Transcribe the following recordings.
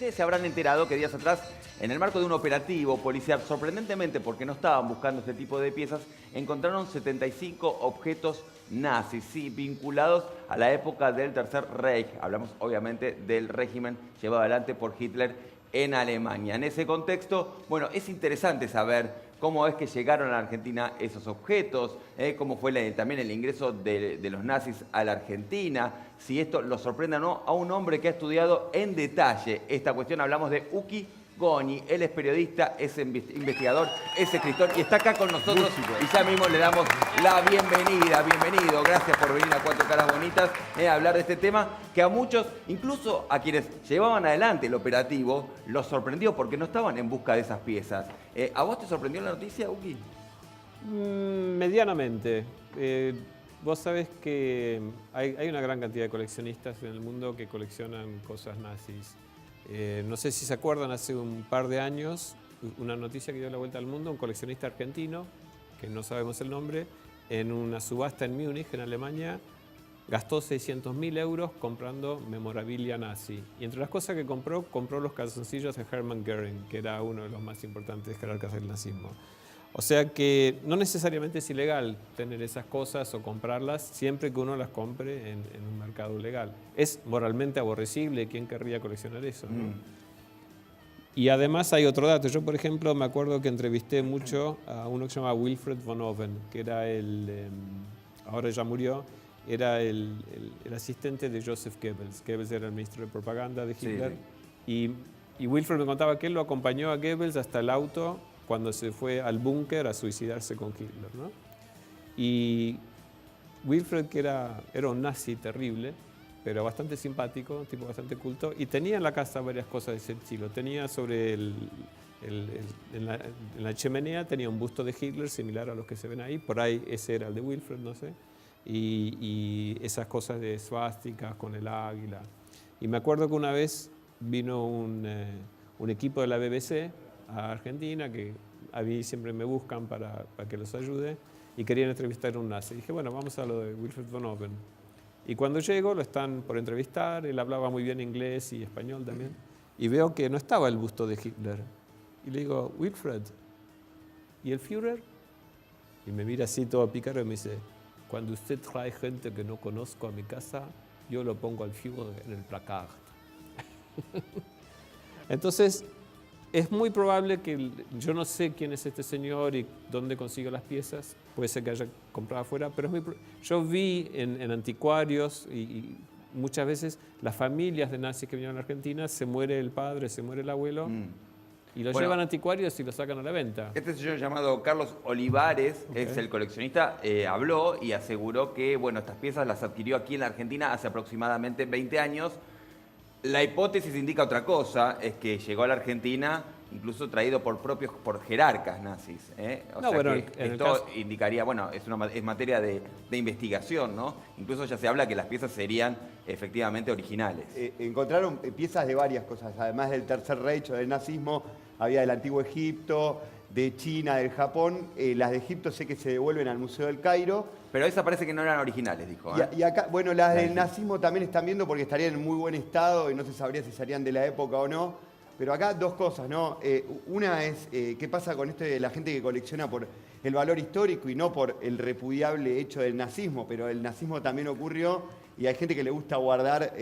ustedes se habrán enterado que días atrás, en el marco de un operativo policial, sorprendentemente porque no estaban buscando este tipo de piezas, encontraron 75 objetos nazis, sí, vinculados a la época del Tercer Reich. Hablamos obviamente del régimen llevado adelante por Hitler en Alemania. En ese contexto, bueno, es interesante saber cómo es que llegaron a la Argentina esos objetos, cómo fue también el ingreso de los nazis a la Argentina, si esto lo sorprende o no a un hombre que ha estudiado en detalle esta cuestión. Hablamos de Uki Goñi, él es periodista, es investigador, es escritor y está acá con nosotros y ya mismo le damos la bienvenida. Bienvenido, gracias por venir a Cuatro Caras Bonitas a hablar de este tema que a muchos, incluso a quienes llevaban adelante el operativo, los sorprendió porque no estaban en busca de esas piezas. ¿A vos te sorprendió la noticia, Uki? Medianamente. Vos sabés que hay una gran cantidad de coleccionistas en el mundo que coleccionan cosas nazis. No sé si se acuerdan, hace un par de años, una noticia que dio la vuelta al mundo, un coleccionista argentino, que no sabemos el nombre, en una subasta en Múnich, en Alemania, gastó 600.000 euros comprando memorabilia nazi. Y entre las cosas que compró los calzoncillos de Hermann Göring, que era uno de los más importantes jerarcas del nazismo. O sea que no necesariamente es ilegal tener esas cosas o comprarlas siempre que uno las compre en un mercado legal. Es moralmente aborrecible, ¿quién querría coleccionar eso, no? Y además hay otro dato. Yo, por ejemplo, me acuerdo que entrevisté mucho a uno que se llama Wilfred von Oven, que era ahora ya murió, era el asistente de Joseph Goebbels. Goebbels era el ministro de propaganda de Hitler. Sí. Y Wilfred me contaba que él lo acompañó a Goebbels hasta el auto cuando se fue al búnker a suicidarse con Hitler, ¿no? Y Wilfred, que era un nazi terrible, pero bastante simpático, un tipo bastante culto, y tenía en la casa varias cosas de ese estilo. Tenía en la chimenea tenía un busto de Hitler similar a los que se ven ahí, por ahí ese era el de Wilfred, no sé, y esas cosas de swásticas con el águila. Y me acuerdo que una vez vino un equipo de la BBC a Argentina, que a mí siempre me buscan para que los ayude, y querían entrevistar a un nazi. Dije, bueno, vamos a lo de Wilfred von Oven. Y cuando llego, lo están por entrevistar, él hablaba muy bien inglés y español también, y veo que no estaba el busto de Hitler. Y le digo, Wilfred, ¿y el Führer? Y me mira así todo pícaro y me dice, cuando usted trae gente que no conozco a mi casa, yo lo pongo al Führer en el placard. Entonces, es muy probable que, yo no sé quién es este señor y dónde consiguió las piezas, puede ser que haya comprado afuera, pero yo vi en anticuarios y muchas veces las familias de nazis que vinieron a Argentina, se muere el padre, se muere el abuelo, y lo llevan a anticuarios y lo sacan a la venta. Este señor llamado Carlos Olivares, es el coleccionista, habló y aseguró que estas piezas las adquirió aquí en la Argentina hace aproximadamente 20 años. La hipótesis indica otra cosa, es que llegó a la Argentina incluso traído por jerarcas nazis. Esto indicaría, es materia de investigación, ¿no? Incluso ya se habla que las piezas serían efectivamente originales. Encontraron piezas de varias cosas, además del Tercer Reich o del nazismo, había del Antiguo Egipto, de China, del Japón. Las de Egipto sé que se devuelven al Museo del Cairo. Pero esas parece que no eran originales, dijo. Y acá, las del nazismo también están viendo porque estarían en muy buen estado y no se sabría si serían de la época o no. Pero acá dos cosas, ¿no? Una es, ¿qué pasa con esto de la gente que colecciona por el valor histórico y no por el repudiable hecho del nazismo? Pero el nazismo también ocurrió y hay gente que le gusta guardar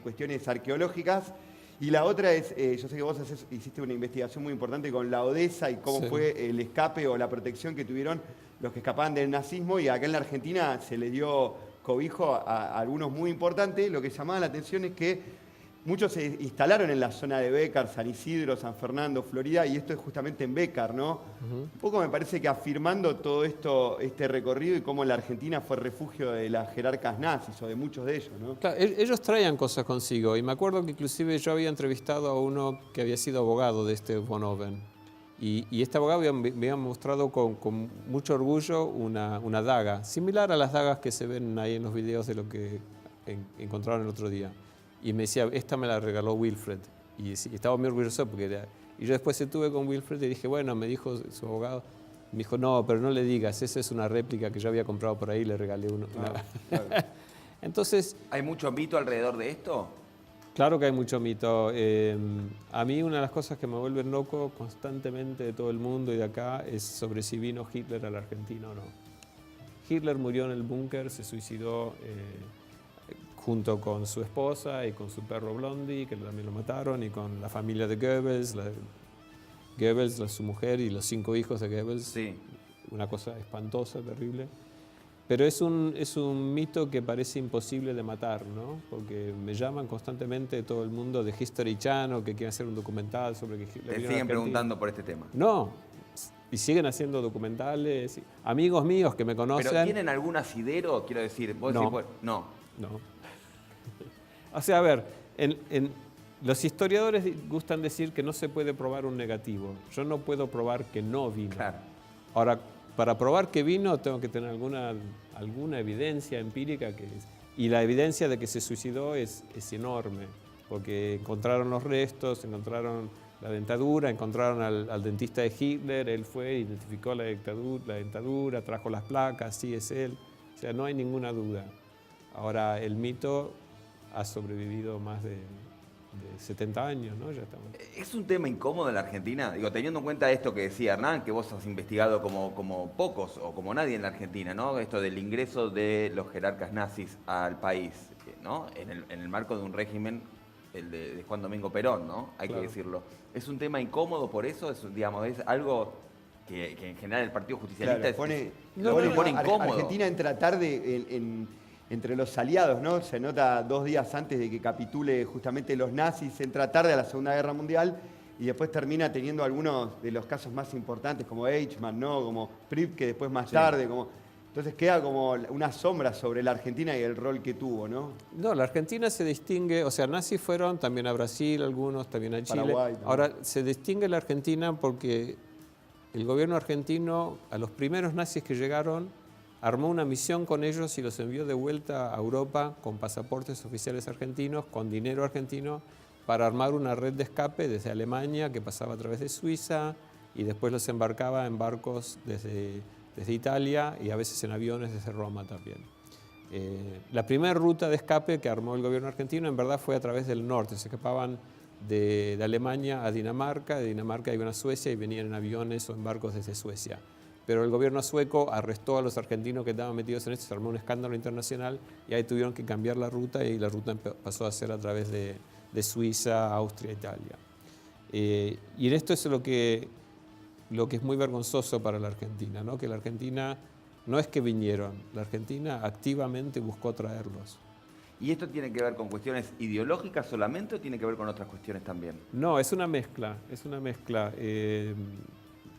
cuestiones arqueológicas. Y la otra es, yo sé que vos hiciste una investigación muy importante con la Odessa y cómo fue el escape o la protección que tuvieron los que escapaban del nazismo, y acá en la Argentina se les dio cobijo a algunos muy importantes. Lo que llamaba la atención es que muchos se instalaron en la zona de Bécar, San Isidro, San Fernando, Florida, y esto es justamente en Bécar, ¿no? Un poco me parece que afirmando todo esto, este recorrido y cómo la Argentina fue refugio de las jerarcas nazis, o de muchos de ellos, ¿no? Claro, ellos traían cosas consigo, y me acuerdo que inclusive yo había entrevistado a uno que había sido abogado de este von Oven, y este abogado me había mostrado con mucho orgullo una daga, similar a las dagas que se ven ahí en los videos de lo que encontraron el otro día. Y me decía, esta me la regaló Wilfred. Y estaba muy orgulloso porque y yo después estuve con Wilfred y dije, bueno, me dijo su abogado, me dijo, no, pero no le digas, esa es una réplica que yo había comprado por ahí y le regalé una. Claro. Entonces... ¿Hay mucho mito alrededor de esto? Claro que hay mucho mito. A mí una de las cosas que me vuelven loco constantemente de todo el mundo y de acá es sobre si vino Hitler a la Argentina o no. Hitler murió en el búnker, se suicidó junto con su esposa y con su perro Blondie, que también lo mataron, y con la familia de Goebbels, su mujer y los 5 hijos de Goebbels. Sí. Una cosa espantosa, terrible. Pero es un mito que parece imposible de matar, ¿no? Porque me llaman constantemente todo el mundo de History Channel que quieren hacer un documental sobre que Hitler vino a Te siguen Argentina. preguntando por este tema. No, y siguen haciendo documentales. Amigos míos que me conocen. ¿Pero tienen algún asidero? Quiero decir, vos No. decís, pues, no. No. O sea, a ver, los historiadores gustan decir que no se puede probar un negativo. Yo no puedo probar que no vino. Claro. Ahora, para probar que vino tengo que tener alguna evidencia empírica y la evidencia de que se suicidó es enorme, porque encontraron los restos, encontraron la dentadura, encontraron al dentista de Hitler, él fue, identificó la dentadura, trajo las placas, sí es él, o sea, no hay ninguna duda. Ahora, el mito ha sobrevivido más de 70 años, ¿no? Ya estamos. ¿Es un tema incómodo en la Argentina? Digo, teniendo en cuenta esto que decía Hernán, que vos has investigado como pocos o como nadie en la Argentina, ¿no? Esto del ingreso de los jerarcas nazis al país, ¿no? En el marco de un régimen, el de Juan Domingo Perón, ¿no? Hay Claro. que decirlo. ¿Es un tema incómodo por eso? ¿Es algo que en general el Partido Justicialista Claro, pone pone incómodo? Argentina en tratar entre los aliados, ¿no? Se nota 2 días antes de que capitule justamente los nazis, entra tarde a la Segunda Guerra Mundial y después termina teniendo algunos de los casos más importantes como Eichmann, ¿no? Como Prip, que después más tarde, entonces queda como una sombra sobre la Argentina y el rol que tuvo, ¿no? No, la Argentina se distingue, o sea, nazis fueron también a Brasil, algunos, también a Chile. Paraguay también. Ahora, se distingue la Argentina porque el gobierno argentino, a los primeros nazis que llegaron, armó una misión con ellos y los envió de vuelta a Europa con pasaportes oficiales argentinos, con dinero argentino, para armar una red de escape desde Alemania que pasaba a través de Suiza y después los embarcaba en barcos desde Italia y a veces en aviones desde Roma también. La primera ruta de escape que armó el gobierno argentino en verdad fue a través del norte, se escapaban de Alemania a Dinamarca, de Dinamarca iban a Suecia y venían en aviones o en barcos desde Suecia. Pero el gobierno sueco arrestó a los argentinos que estaban metidos en esto, se armó un escándalo internacional y ahí tuvieron que cambiar la ruta y la ruta pasó a ser a través de Suiza, Austria, Italia. Y en esto es lo que es muy vergonzoso para la Argentina, ¿no? Que la Argentina no es que vinieron, la Argentina activamente buscó traerlos. ¿Y esto tiene que ver con cuestiones ideológicas solamente o tiene que ver con otras cuestiones también? No, es una mezcla,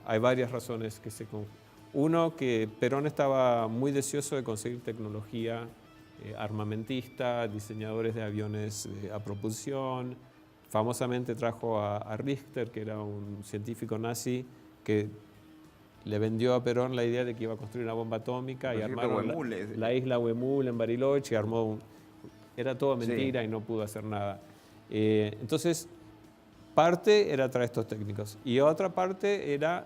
hay varias razones que se conjugan. Uno, que Perón estaba muy deseoso de conseguir tecnología armamentista, diseñadores de aviones a propulsión. Famosamente trajo a Richter, que era un científico nazi, que le vendió a Perón la idea de que iba a construir una bomba atómica y armaron la isla Huemul en Bariloche, era todo mentira y no pudo hacer nada. Entonces, parte era traer estos técnicos y otra parte era,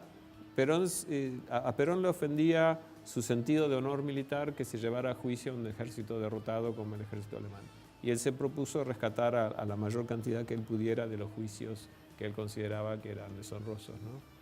a Perón le ofendía su sentido de honor militar que se llevara a juicio a un ejército derrotado como el ejército alemán. Y él se propuso rescatar a la mayor cantidad que él pudiera de los juicios que él consideraba que eran deshonrosos, ¿no?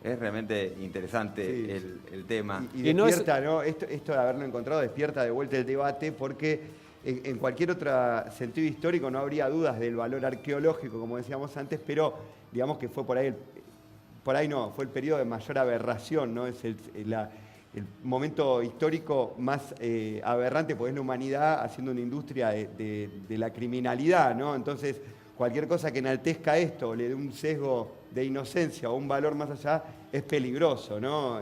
Es realmente interesante el tema. Y despierta, ¿no? Esto de haberlo encontrado despierta de vuelta el debate porque en cualquier otro sentido histórico no habría dudas del valor arqueológico, como decíamos antes, pero digamos que fue fue el periodo de mayor aberración, ¿no? Es el momento histórico más aberrante, porque es la humanidad haciendo una industria de la criminalidad, ¿no? Entonces, cualquier cosa que enaltezca esto, le dé un sesgo de inocencia o un valor más allá, es peligroso, ¿no?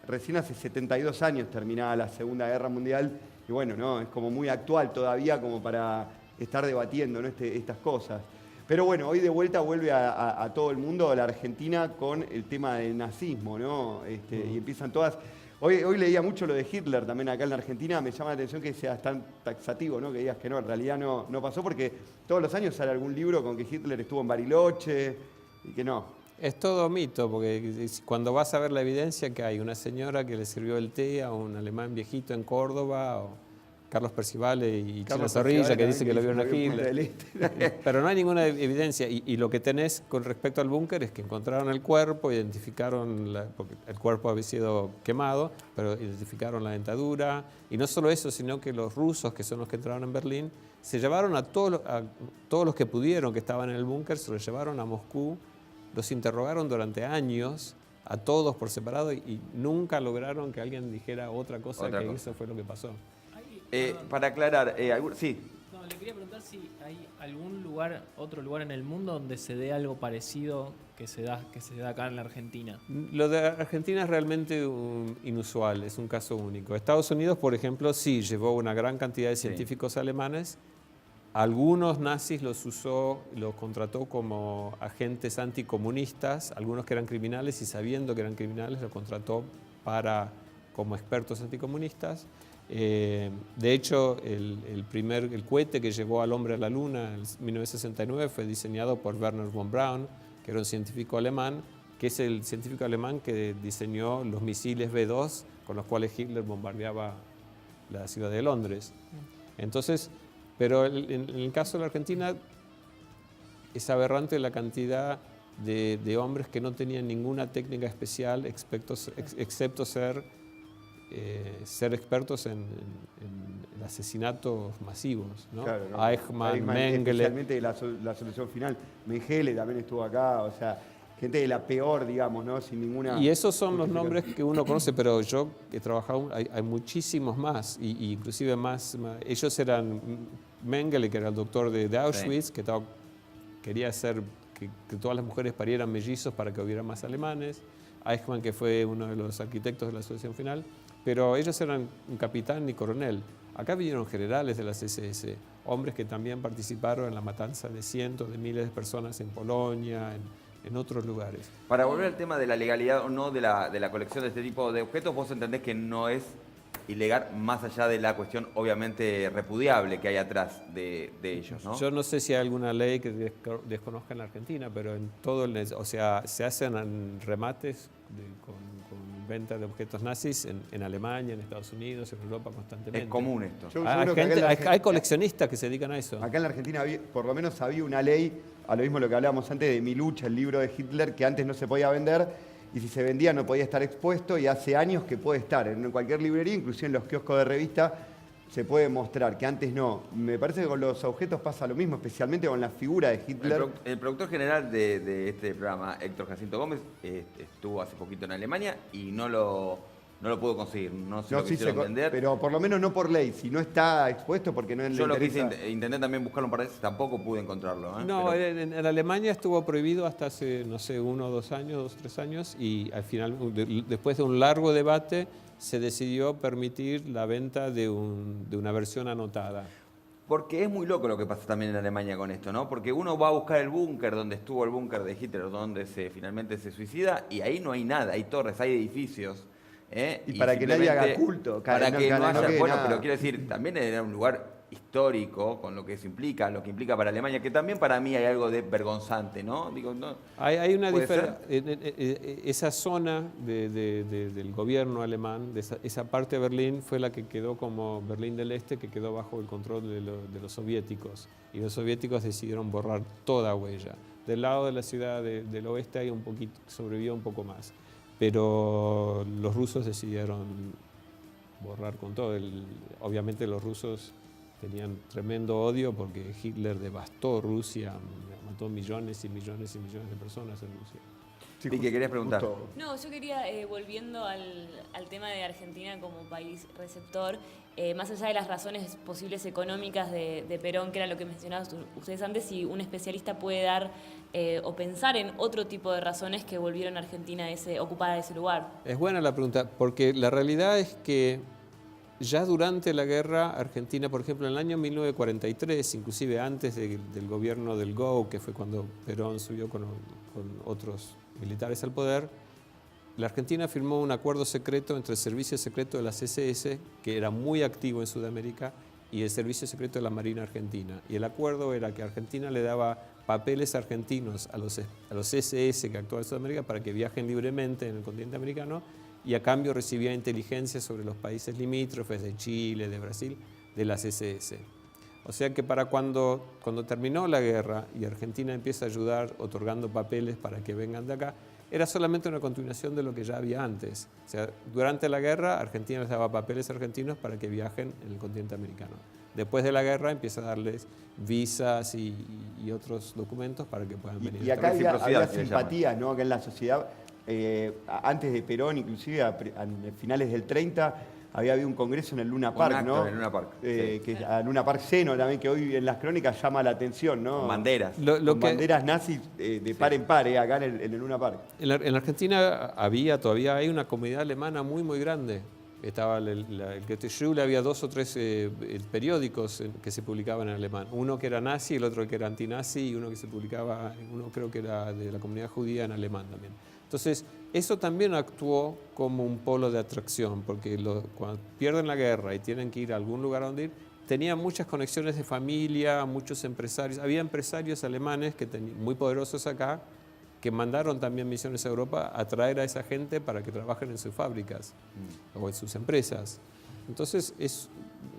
Recién hace 72 años terminada la Segunda Guerra Mundial y bueno, ¿no? Es como muy actual todavía como para estar debatiendo, ¿no? Estas cosas. Pero bueno, hoy de vuelta vuelve a todo el mundo, a la Argentina, con el tema del nazismo, ¿no? Y empiezan todas... Hoy leía mucho lo de Hitler también acá en la Argentina, me llama la atención que seas tan taxativo, ¿no? Que digas que no, en realidad no pasó, porque todos los años sale algún libro con que Hitler estuvo en Bariloche y que no. Es todo mito, porque cuando vas a ver la evidencia que hay una señora que le sirvió el té a un alemán viejito en Córdoba, Carlos Percivale y Chela Carlos Zorrilla, Percivale que dice que lo vieron a también, que Hitler. dice que lo vio en Punta del Este. Pero no hay ninguna evidencia. Y lo que tenés con respecto al búnker es que encontraron el cuerpo, identificaron, porque el cuerpo había sido quemado, pero identificaron la dentadura. Y no solo eso, sino que los rusos, que son los que entraron en Berlín, se llevaron a todos los que pudieron, que estaban en el búnker, se los llevaron a Moscú, los interrogaron durante años, a todos por separado, y nunca lograron que alguien dijera otra cosa. Eso fue lo que pasó. Para aclarar, sí. No, le quería preguntar si hay algún lugar, otro lugar en el mundo donde se dé algo parecido que se da acá en la Argentina. Lo de Argentina es realmente inusual, es un caso único. Estados Unidos, por ejemplo, sí llevó una gran cantidad de científicos alemanes. Algunos nazis los contrató como agentes anticomunistas, algunos que eran criminales, y sabiendo que eran criminales los contrató como expertos anticomunistas. De hecho, el cohete que llevó al hombre a la Luna en 1969 fue diseñado por Wernher von Braun, que era un científico alemán, que es el científico alemán que diseñó los misiles B-2 con los cuales Hitler bombardeaba la ciudad de Londres. Entonces, pero en el caso de la Argentina es aberrante la cantidad de hombres que no tenían ninguna técnica especial excepto ser expertos en asesinatos masivos, ¿no? Claro, ¿no? Eichmann, Mengele. Especialmente la solución final. Mengele también estuvo acá, o sea, gente de la peor, digamos, ¿no? Sin ninguna... Y esos son los nombres que uno conoce, pero yo he trabajado, hay muchísimos más, y inclusive más. Ellos eran Mengele, que era el doctor de Auschwitz, que quería hacer que todas las mujeres parieran mellizos para que hubiera más alemanes. Eichmann, que fue uno de los arquitectos de la solución final, pero ellos eran un capitán y coronel. Acá vinieron generales de las SS, hombres que también participaron en la matanza de cientos de miles de personas en Polonia, en otros lugares. Para volver al tema de la legalidad o no de la colección de este tipo de objetos, vos entendés que no es ilegal, más allá de la cuestión obviamente repudiable que hay atrás de ellos, ¿no? Yo no sé si hay alguna ley que desconozca en la Argentina, pero en todo se hacen remates con venta de objetos nazis en Alemania, en Estados Unidos, en Europa constantemente. Es común esto. Hay coleccionistas que se dedican a eso. Acá en la Argentina por lo menos había una ley, a lo mismo lo que hablábamos antes de Mi Lucha, el libro de Hitler, que antes no se podía vender, y si se vendía no podía estar expuesto, y hace años que puede estar en cualquier librería, inclusive en los kioscos de revista, se puede mostrar, que antes no. Me parece que con los objetos pasa lo mismo, especialmente con la figura de Hitler. El productor general de este programa, Héctor Jacinto Gómez, estuvo hace poquito en Alemania y no lo pudo conseguir. No sé lo quisieron vender. Pero por lo menos no por ley, si no está expuesto porque no le Yo interesa. intenté también buscarlo un par de veces, tampoco pude encontrarlo. No, en Alemania estuvo prohibido hasta hace, no sé, 1 o 2 años, 2 o 3 años, y al final, después de un largo debate, se decidió permitir la venta de una versión anotada. Porque es muy loco lo que pasa también en Alemania con esto, ¿no? Porque uno va a buscar el búnker, donde estuvo el búnker de Hitler, donde finalmente se suicida, y ahí no hay nada, hay torres, hay edificios. Y para que nadie haga culto. Para que no haya... Bueno, nada. pero quiero decir, también era un lugar histórico, con lo que eso implica, lo que implica para Alemania, que también para mí hay algo de vergonzante, ¿no? Digo, no, hay una ¿puede diferencia. Esa zona del gobierno alemán, esa parte de Berlín, fue la que quedó como Berlín del Este, que quedó bajo el control de los soviéticos. Y los soviéticos decidieron borrar toda huella. Del lado de la ciudad del oeste hay sobrevivió un poco más. Pero los rusos decidieron borrar con todo. Obviamente los rusos tenían tremendo odio porque Hitler devastó Rusia, mató millones y millones y millones de personas en Rusia. Sí, ¿Y qué querías preguntar? justo. No, yo quería, volviendo al tema de Argentina como país receptor, más allá de las razones posibles económicas de Perón, que era lo que mencionaban ustedes antes, si un especialista puede dar o pensar en otro tipo de razones que volvieron a Argentina ocupada ese lugar. Es buena la pregunta, porque la realidad es que ya durante la guerra Argentina, por ejemplo, en el año 1943, inclusive antes del gobierno del GO, que fue cuando Perón subió con otros militares al poder, la Argentina firmó un acuerdo secreto entre el servicio secreto de las SS, que era muy activo en Sudamérica, y el servicio secreto de la Marina Argentina. Y el acuerdo era que Argentina le daba papeles argentinos a los SS que actuaban en Sudamérica para que viajen libremente en el continente americano, y a cambio recibía inteligencia sobre los países limítrofes de Chile, de Brasil, de las SS. O sea que para cuando terminó la guerra y Argentina empieza a ayudar otorgando papeles para que vengan de acá, era solamente una continuación de lo que ya había antes. O sea, durante la guerra Argentina les daba papeles argentinos para que viajen en el continente americano. Después de la guerra empieza a darles visas y otros documentos para que puedan venir. Y acá había Reciprocidad, que le simpatías, ¿no? Acá en la sociedad, antes de Perón, inclusive a finales del 30, había habido un congreso en el Luna Park, Un acto ¿no? en el Luna Park, sí. Que a Luna Park Seno también, que hoy en las crónicas llama la atención, ¿no? Con banderas. Con banderas nazis de par en par, acá en el Luna Park. En la Argentina todavía hay una comunidad alemana muy, muy grande. Estaba el Goethe Schule, había 2 o 3 periódicos que se publicaban en alemán. Uno que era nazi, el otro que era antinazi, y uno que se publicaba, uno creo que era de la comunidad judía en alemán también. Entonces, eso también actuó como un polo de atracción, porque cuando pierden la guerra y tienen que ir a algún lugar donde ir, tenían muchas conexiones de familia, muchos empresarios. Había empresarios alemanes muy poderosos acá, que mandaron también misiones a Europa a traer a esa gente para que trabajen en sus fábricas o en sus empresas. Entonces,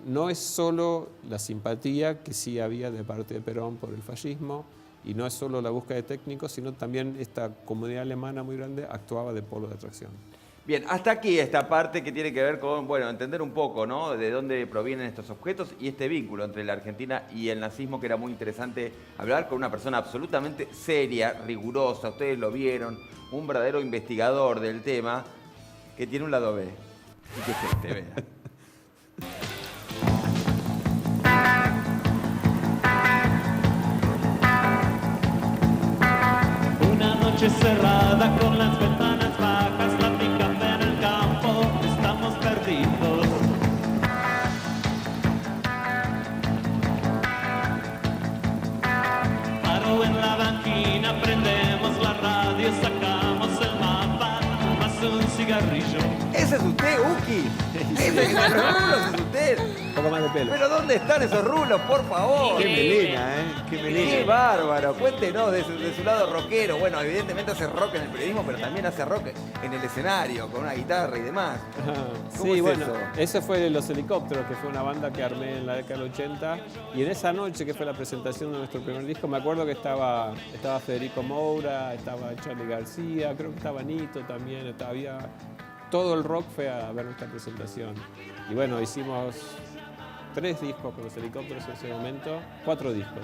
no es solo la simpatía que sí había de parte de Perón por el fascismo, y no es solo la búsqueda de técnicos, sino también esta comunidad alemana muy grande actuaba de polo de atracción. Bien, hasta aquí esta parte que tiene que ver con, bueno, entender un poco, ¿no?, de dónde provienen estos objetos y este vínculo entre la Argentina y el nazismo, que era muy interesante hablar con una persona absolutamente seria, rigurosa, ustedes lo vieron, un verdadero investigador del tema, que tiene un lado B. Y que es este, vean. Una noche cerrada con las ventanas bajas, la picada en el campo, estamos perdidos. Paro en la banquina, prendemos la radio, sacamos el mapa, más un cigarrillo. ¿Ese es usted, Uki? ¿Ese que tiene los rulos es usted? Un poco más de pelo. ¿Pero dónde están esos rulos, por favor? Qué melena, ¿eh? Qué ¡Qué melena. bárbaro! Cuéntenos de su lado rockero. Bueno, evidentemente hace rock en el periodismo, pero también hace rock en el escenario, con una guitarra y demás. ¿Cómo Sí, es bueno, eso? ese fue Los Helicópteros, que fue una banda que armé en la década del 80. Y en esa noche, que fue la presentación de nuestro primer disco, me acuerdo que estaba Federico Moura, estaba Charly García, creo que estaba Nito también, había... Todo el rock fue a ver nuestra presentación. Y bueno, hicimos 3 discos con Los Helicópteros en ese momento, 4 discos,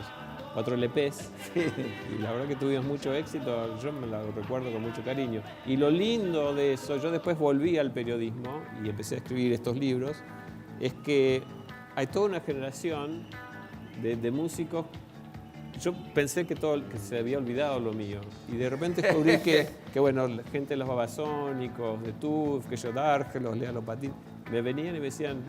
4 LPs. Y la verdad que tuvimos mucho éxito, yo me lo recuerdo con mucho cariño. Y lo lindo de eso, yo después volví al periodismo y empecé a escribir estos libros, es que hay toda una generación de músicos. Yo pensé que se había olvidado lo mío, y de repente descubrí que bueno, la gente de los Babasónicos, de Tuf, que yo D'Argelos, Lea Lopatín, me venían y me decían: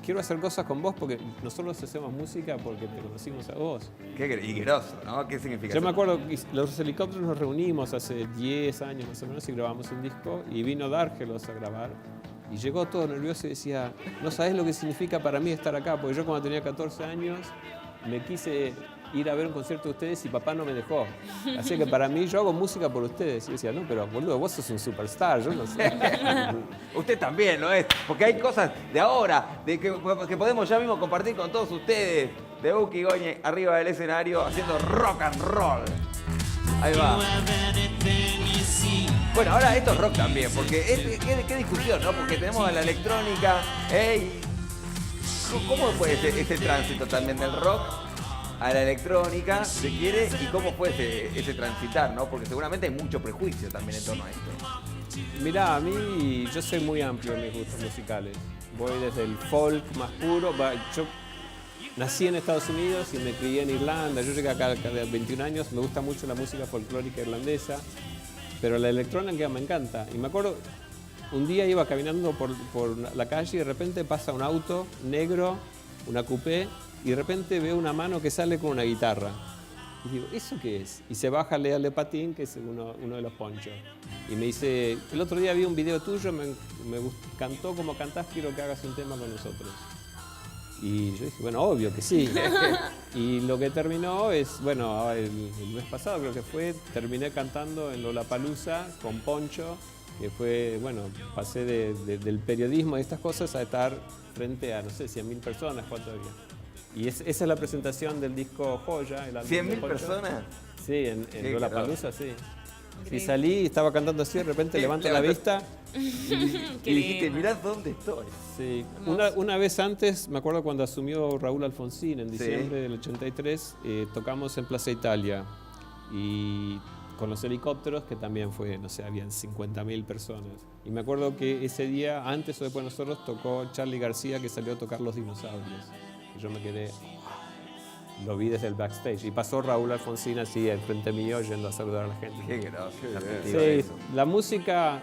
quiero hacer cosas con vos porque nosotros hacemos música porque te conocimos a vos. Qué groso, ¿no? ¿Qué significa Yo eso? me acuerdo que Los Helicópteros nos reunimos hace 10 años más o menos y grabamos un disco, y vino D'Argelos a grabar. Y llegó todo nervioso y decía: no sabés lo que significa para mí estar acá, porque yo cuando tenía 14 años me quise ir a ver un concierto de ustedes y papá no me dejó. Así que para mí, yo hago música por ustedes. Y yo decía: no, pero boludo, vos sos un superstar, yo no sé. Usted también lo es, porque hay cosas de ahora que podemos ya mismo compartir con todos ustedes. De Uki Goñi arriba del escenario haciendo rock and roll. Ahí va. Bueno, ahora esto es rock también, porque qué discusión, ¿no? Porque tenemos a la electrónica. ¿Cómo fue ese tránsito también del rock a la electrónica, se quiere, y cómo fue ese transitar, ¿no? Porque seguramente hay mucho prejuicio también en torno a esto. Mirá, a mí, yo soy muy amplio en mis gustos musicales. Voy desde el folk más puro. Yo nací en Estados Unidos y me crié en Irlanda. Yo llegué acá a 21 años, me gusta mucho la música folclórica irlandesa, pero la electrónica me encanta. Y me acuerdo, un día iba caminando por la calle y de repente pasa un auto negro, una coupé, y de repente veo una mano que sale con una guitarra. Y digo: ¿eso qué es? Y se baja Lea Lepatín, que es uno de los Ponchos. Y me dice: el otro día vi un video tuyo, me cantó como cantás, quiero que hagas un tema con nosotros. Y yo dije: bueno, obvio que sí. Y lo que terminó es, bueno, el mes pasado creo que fue, terminé cantando en Lollapalooza con Poncho, que fue, bueno, pasé del periodismo y estas cosas a estar frente a, no sé, 100.000 personas, ¿cuánto había? Y esa es la presentación del disco Joya. El álbum de ¿100.000 Poncho. personas? Sí, en Qué Lollapalooza, sí. Y Increíble. salí y estaba cantando así, de repente levanto la vista. Qué Y dijiste, lindo. mirá dónde estoy. Sí. Hermoso. Una vez antes, me acuerdo cuando asumió Raúl Alfonsín en Sí. diciembre del 83, tocamos en Plaza Italia y con los helicópteros, que también fue, no sé, habían 50.000 personas. Y me acuerdo que ese día, antes o después de nosotros, tocó Charly García, que salió a tocar Los Dinosaurios. Y yo me quedé, lo vi desde el backstage. Y pasó Raúl Alfonsín así, al frente mío, yendo a saludar a la gente. Qué groso. Sí, la música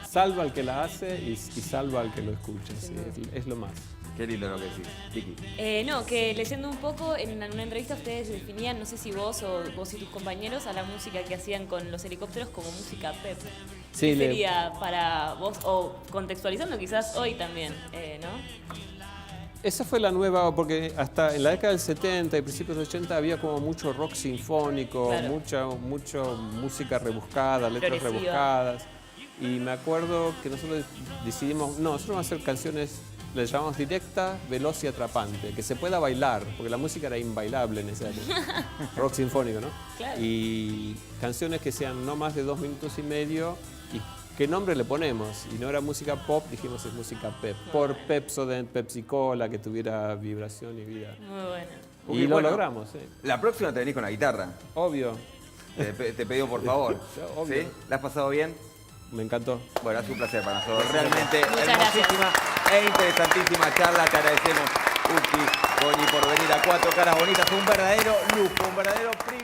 salva al que la hace y salva al que lo escucha. Sí, es lo más. Qué lindo lo que decís. Vicky. No, que leyendo un poco, en una entrevista ustedes definían, no sé si vos o vos y tus compañeros, a la música que hacían con los helicópteros como música pep. Sí, ¿Qué le- sería para vos, o contextualizando quizás hoy también, ¿no? Esa fue la nueva, porque hasta en la década del 70 y principios del 80 había como mucho rock sinfónico, Claro. mucha música rebuscada, letras Progresiva. rebuscadas. Y me acuerdo que nosotros decidimos, no, nosotros vamos a hacer canciones, les llamamos directa, veloz y atrapante, que se pueda bailar, porque la música era inbailable en esa época. Rock sinfónico, ¿no? Claro. Y canciones que sean no más de 2 minutos y medio. ¿Y qué nombre le ponemos? Y no era música pop, dijimos es música pep. Por Pepsodent, Pepsi Cola, que tuviera vibración y vida. Muy bueno. Uy, Y lo bueno. logramos, sí. La próxima te venís con la guitarra. Obvio, Te pedimos por favor. Obvio. ¿Sí? ¿La has pasado bien? me encantó. Bueno, ha sido un placer para nosotros. Realmente Muchas hermosísima e interesantísima charla. Te agradecemos, Uki, Connie, por venir a Cuatro Caras Bonitas. Fue un verdadero lujo, un verdadero privilegio.